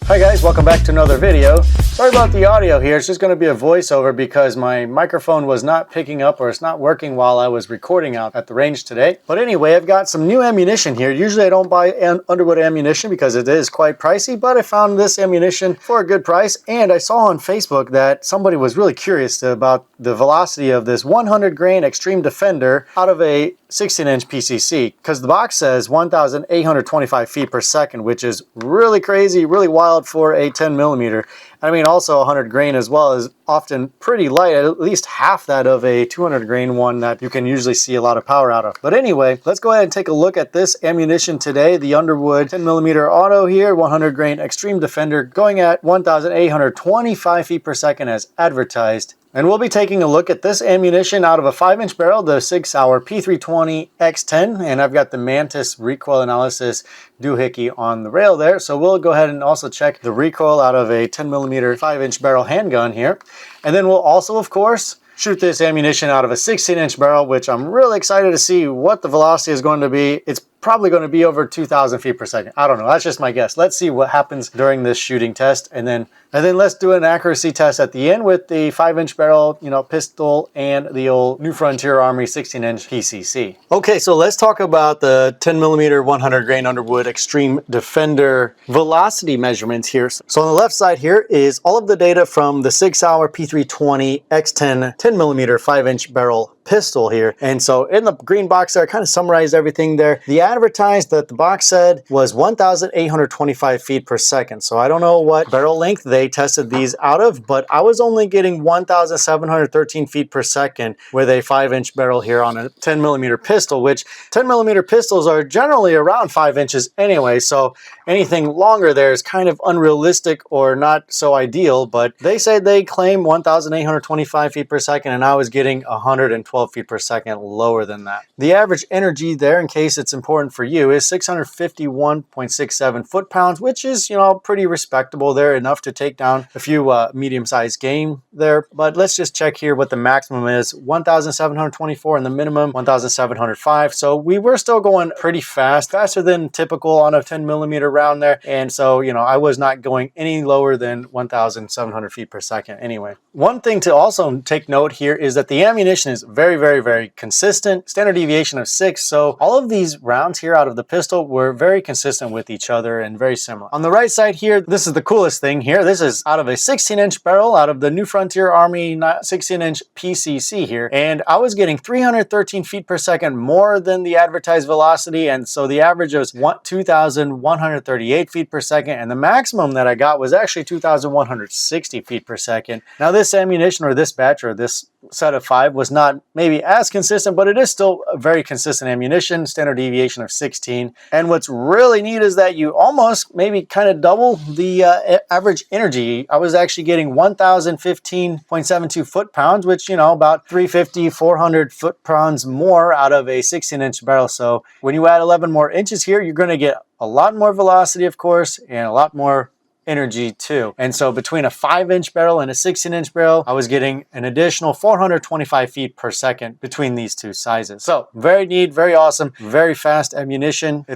Hi guys, welcome back to another video. Sorry about the audio here, it's just going to be a voiceover because my microphone was not picking up or it's not working while I was recording out at the range today. But anyway, I've got some new ammunition here. Usually I don't buy Underwood ammunition because it is quite pricey, but I found this ammunition for a good price, and I saw on Facebook that somebody was really curious about the velocity of this 100 grain XTREME Defender out of a 16-inch PCC, because the box says 1,825 feet per second, which is really crazy, really wild for a 10 millimeter. I mean, also 100 grain as well is often pretty light, at least half that of a 200 grain one that you can usually see a lot of power out of. But anyway, let's go ahead and take a look at this ammunition today. The Underwood 10 millimeter auto here, 100 grain XTREME Defender, going at 1,825 feet per second as advertised. And we'll be taking a look at this ammunition out of a 5-inch barrel, the Sig Sauer P320 X10, and I've got the Mantis Recoil Analysis doohickey on the rail there. So we'll go ahead and also check the recoil out of a 10 millimeter 5-inch barrel handgun here. And then we'll also, of course, shoot this ammunition out of a 16-inch barrel, which I'm really excited to see what the velocity is going to be. It's probably going to be over 2,000 feet per second. I don't know. That's just my guess. Let's see what happens during this shooting test, and then let's do an accuracy test at the end with the 5-inch barrel, pistol, and the old New Frontier Army 16-inch PCC. Okay, so let's talk about the 10 millimeter 100 grain Underwood XTREME Defender velocity measurements here. So on the left side here is all of the data from the Sig Sauer P320 X10 10 millimeter 5-inch barrel pistol here. And so in the green box there, I kind of summarized everything there. The advertised that the box said was 1,825 feet per second. So I don't know what barrel length they tested these out of, but I was only getting 1,713 feet per second with a 5-inch barrel here on a 10 millimeter pistol, which 10 millimeter pistols are generally around 5 inches anyway. So anything longer there is kind of unrealistic or not so ideal, but they said they claim 1,825 feet per second, and I was getting 112 feet per second lower than that. The average energy there, in case it's important for you, is 651.67 foot-pounds, which is, pretty respectable there, enough to take down a few medium-sized game there. But let's just check here what the maximum is. 1,724 and the minimum 1,705. So we were still going pretty fast, faster than typical on a 10 millimeter round there. And so, I was not going any lower than 1,700 feet per second anyway. One thing to also take note here is that the ammunition is very, very, very consistent. Standard deviation of 6. So all of these rounds here out of the pistol were very consistent with each other and very similar. On the right side here, this is the coolest thing here. This is out of a 16-inch barrel out of the New Frontier Army 16-inch PCC here. And I was getting 313 feet per second more than the advertised velocity. And so the average was 2,138 feet per second. And the maximum that I got was actually 2,160 feet per second. Now this ammunition, or this batch, or this set of 5 was not maybe as consistent, but it is still a very consistent ammunition, standard deviation of 16. And what's really neat is that you almost maybe kind of double the average energy. I was actually getting 1,015.72 foot-pounds, which, about 350, 400 foot-pounds more out of a 16-inch barrel. So when you add 11 more inches here, you're going to get a lot more velocity, of course, and a lot more energy too. And so between a 5-inch barrel and a 16-inch barrel, I was getting an additional 425 feet per second between these two sizes. So very neat, very awesome, very fast ammunition.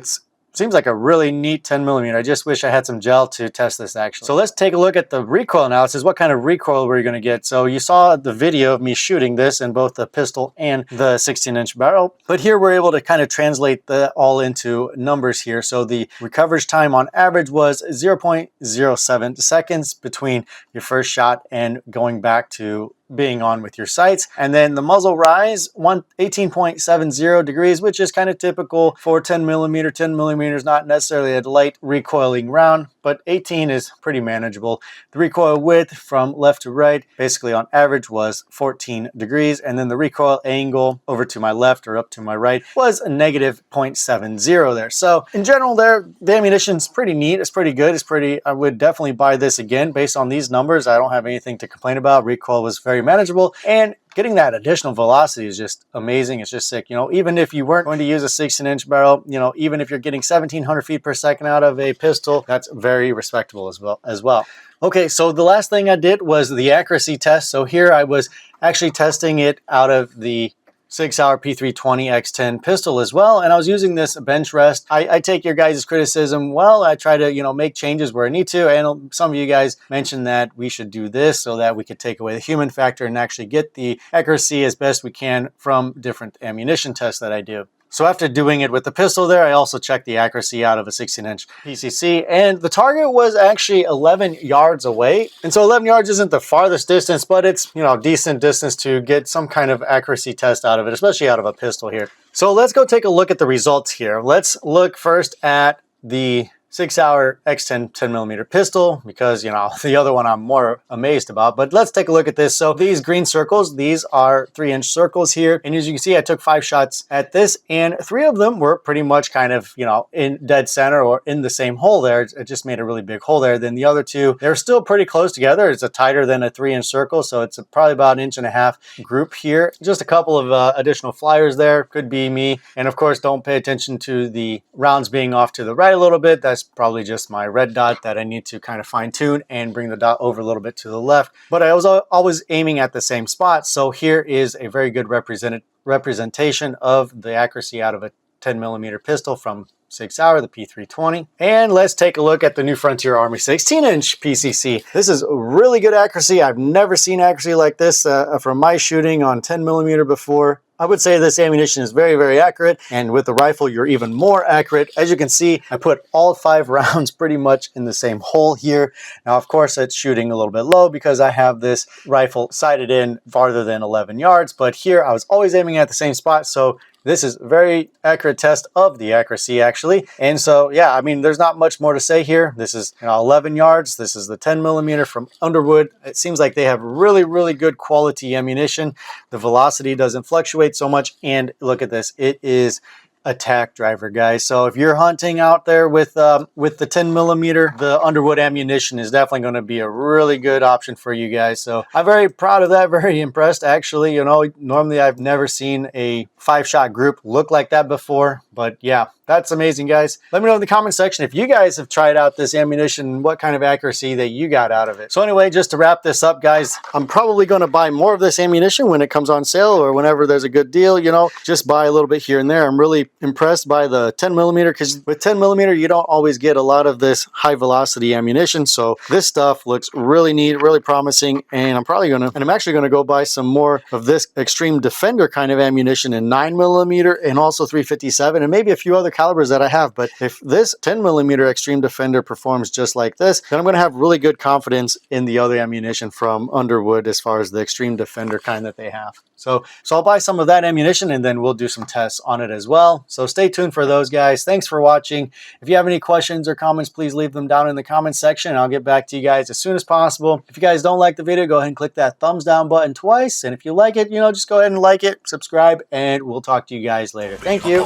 Seems like a really neat 10 millimeter. I just wish I had some gel to test this actually. So let's take a look at the recoil analysis. What kind of recoil we're going to get? So you saw the video of me shooting this in both the pistol and the 16-inch barrel. But here we're able to kind of translate that all into numbers here. So the recoverage time on average was 0.07 seconds between your first shot and going back to being on with your sights. And then the muzzle rise, 18.70 degrees, which is kind of typical for 10 millimeter. 10 millimeters, not necessarily a light recoiling round, but 18 is pretty manageable. The recoil width from left to right, basically on average, was 14 degrees. And then the recoil angle over to my left or up to my right was a negative 0.70 there. So in general there, the ammunition's pretty neat. It's pretty good. I would definitely buy this again based on these numbers. I don't have anything to complain about. Recoil was very manageable, and getting that additional velocity is just amazing. It's just sick. Even if you weren't going to use a 16-inch barrel, even if you're getting 1,700 feet per second out of a pistol, that's very respectable as well. Okay, so the last thing I did was the accuracy test. So here I was actually testing it out of the 6 Hour P320 X10 pistol as well, and I was using this bench rest. I take your guys' criticism well. I try to, you know, make changes where I need to, and some of you guys mentioned that we should do this so that we could take away the human factor and actually get the accuracy as best we can from different ammunition tests that I do. So after doing it with the pistol there, I also checked the accuracy out of a 16-inch PCC, and the target was actually 11 yards away. And so 11 yards isn't the farthest distance, but it's, you know, decent distance to get some kind of accuracy test out of it, especially out of a pistol here. So let's go take a look at the results here. Let's look first at the 6 Hour X10 10mm pistol, because, you know, the other one I'm more amazed about. But let's take a look at this. So these green circles, these are 3-inch circles here. And as you can see, I took 5 shots at this, and 3 of them were pretty much kind of, you know, in dead center or in the same hole there. It just made a really big hole there. Then the other 2, they're still pretty close together. It's a tighter than a 3-inch circle, so it's probably about 1.5 inch group here. Just a couple of additional flyers there. Could be me. And of course, don't pay attention to the rounds being off to the right a little bit. That's probably just my red dot that I need to kind of fine tune and bring the dot over a little bit to the left. But I was always aiming at the same spot. So here is a very good representation of the accuracy out of a 10mm pistol from 6 Hour, the P320. And let's take a look at the new Frontier Army 16-inch PCC. This is really good accuracy. I've never seen accuracy like this from my shooting on 10mm before. I would say this ammunition is very, very accurate, and with the rifle, you're even more accurate. As you can see, I put all 5 rounds pretty much in the same hole here. Now, of course, it's shooting a little bit low because I have this rifle sighted in farther than 11 yards, but here I was always aiming at the same spot, so this is a very accurate test of the accuracy, actually. And so, yeah, I mean, there's not much more to say here. This is, you know, 11 yards. This is the 10mm from Underwood. It seems like they have really, really good quality ammunition. The velocity doesn't fluctuate so much. And look at this. It is a tack driver, guys. So if you're hunting out there with the 10mm, the Underwood ammunition is definitely going to be a really good option for you guys. So I'm very proud of that, very impressed, actually. You know, normally I've never seen a 5-shot group look like that before, but yeah, that's amazing, guys. Let me know in the comment section if you guys have tried out this ammunition, what kind of accuracy that you got out of it. So anyway, just to wrap this up, guys, I'm probably going to buy more of this ammunition when it comes on sale or whenever there's a good deal, you know, just buy a little bit here and there. I'm really impressed by the 10mm, because with 10mm, you don't always get a lot of this high velocity ammunition. So this stuff looks really neat, really promising, and I'm actually going to go buy some more of this Extreme Defender kind of ammunition in 9mm and also 357 and maybe a few other calibers that I have. But if this 10mm Extreme Defender performs just like this, then I'm going to have really good confidence in the other ammunition from Underwood as far as the Extreme Defender kind that they have. So I'll buy some of that ammunition, and then we'll do some tests on it as well. So stay tuned for those, guys. Thanks for watching. If you have any questions or comments, please leave them down in the comment section, and I'll get back to you guys as soon as possible. If you guys don't like the video, go ahead and click that thumbs down button twice. And if you like it, you know, just go ahead and like it, subscribe, and we'll talk to you guys later. Thank you.